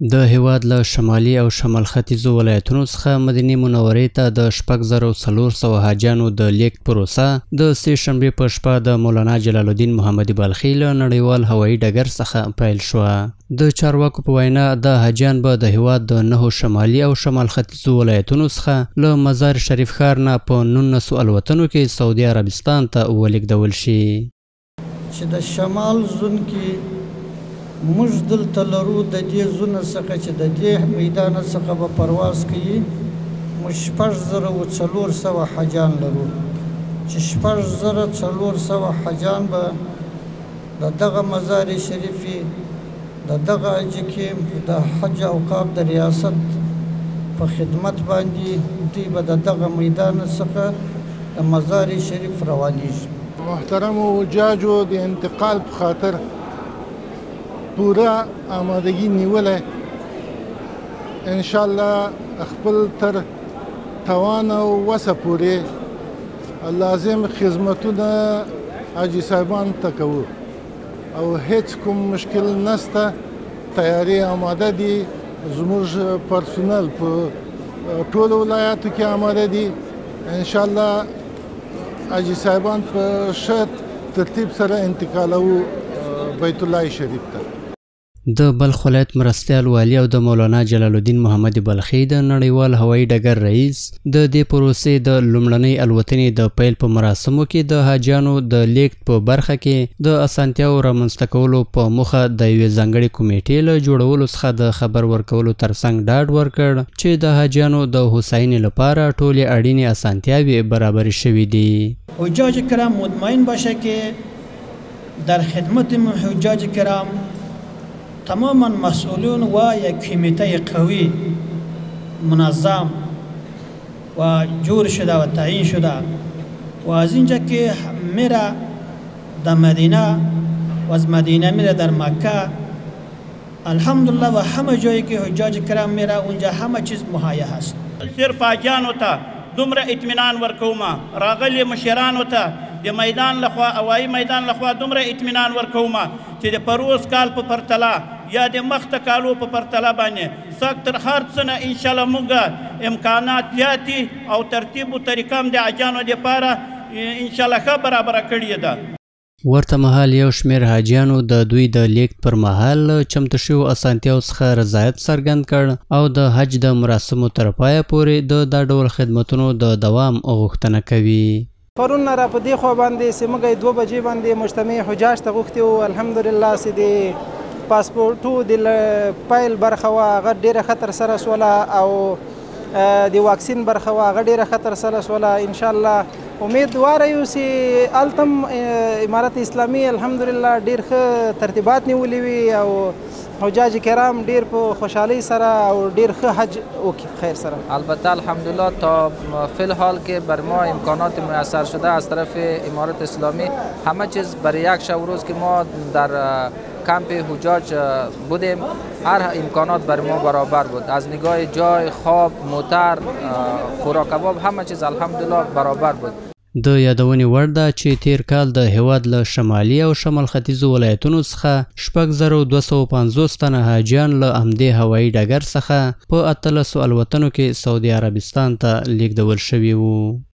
د هیواد له شمالي او شمال ختیځو ولایتونو څخه مدینې منورې ته د 6400 حاجیانو د لیږد پروسه د سې شنبې په شپه د مولانا جلال الدین محمدي بلخي له نړیوال هوایي ډګر څخه پیل شوه. د چارواکو په وینا د حاجیان به د هیواد د 9 شمالي او شمال ختیځو ولایتونو څخه له مزار شریف ښار نه په 19 الوتنو کې سعودي عربستان ته ولېږدول شي. چې د شمال زون کې موږ دلته لرو د دې زونه څخه چې د دې میدانه څخه به پرواز کوي موږ 6400 حاجیان لرو چې 6400 حاجیان به د دغه مزار شریفي د دغه حج کیمپ د حج اوقاف د ریاست په خدمت باندې دوی به د دغه میدان څخه د مزار شریف روانیږي. محترم حجاجو د انتقال په خاطر پورا آمادگی نیوله انشاءالله خپل تر توان او وسه پورې لازم خدمتونه حاجي صاحبان ته کوو او هیڅ کوم مشکل نشته. تیاری آماده دي، زموږ پرسونل په ټولو ولایاتو کې آماده دي. انشاءالله حاجي صاحبان په ښه ترتیب سره انتقالوو بیت الله شریف ته. د بلخ ولایت مرستیال والی او د مولانا جلال الدین محمدي بلخي د نړیوال هوایي ډګر رئیس د دې پروسې د لومړنۍ الوتنې د پیل په مراسمو کې د حاجیانو د لیږد په برخه کې د اسانتیاو رامنځته کولو په موخه د یوې ځانګړې کمیټې له جوړولو څخه د خبر ورکولو ترڅنګ ډاډ ورکړ چې د حاجیانو د هوساینې لپاره ټولې اړینې اسانتیاوې برابرې شوې دي. حجاج کرام مطمئن باشه که در خدمت حجاج کرام تماما مسئولون و یک کمیته قوی منظم و جور شده و تعیین شده و از اینجا که میره در مدینه و از مدینه میره در مکه الحمدلله و همه جایی که حجاج کرام میره اونجا همه چیز مهیا هست. صرف حاجیانو ته دومره اطمینان ورکوم راغلي مشرانو ته د میدان لخوا هوایي میدان لخوا دومره اطمینان ورکوم چې د پروز کال په پرتله یا د مخته کالو په پرتله باندې سخت تر هر څه نه انشاءالله موږ امکانات زیاتي او ترتیب و طریقه هم د حاجیانو دپاره انشاءالله ښه برابره کړې ده. ورته مهال یو شمېر حاجیانو د دوی د لیږد پر مهال له چمتو شویو اسانتیاو څخه رضایت څرګند کړ او د حج د مراسمو تر پایه پورې د دا ډول خدمتونو د دوام غوښتنه کوي. پرون را په دې خوا باندې چې موږ 2 بجې باندې مجتمع حجاج ته غوښتي وو. الحمدلله چې د پاسپورټو د پیل برخه وه هغه ډېره ښه ترسره شوله او د واکسین برخه وه هغه ډېره ښه ترسره شوله. انشاءالله امیدواره یو چې هلته هم امارت اسلامي الحمدلله ډېر ښه ترتیبات نیولي وي او حجاج کرام ډېر په خوشحالۍ سره او ډېر ښه حج وکړي خیر سره. البته الحمدلله تا فی الحال که بر ما امکانات میسر شده از طرف امارت اسلامی همه چیز برای یک شب روز که ما در کمپ حجاج بودیم هر امکانات برای ما برابر بود. از نگاه جای، خواب، موتر، خوراک کباب همه چیز الحمدلله برابر بود. د یادونې وړ ده چې تیر کال د هیواد له شمالي او شمال ختیځو ولایتونو څخه 6250 تنه حاجیان له همدې هوایي ډګر څخه په 18 الوتنو کې سعودي عربستان ته لیږدول شوي وو.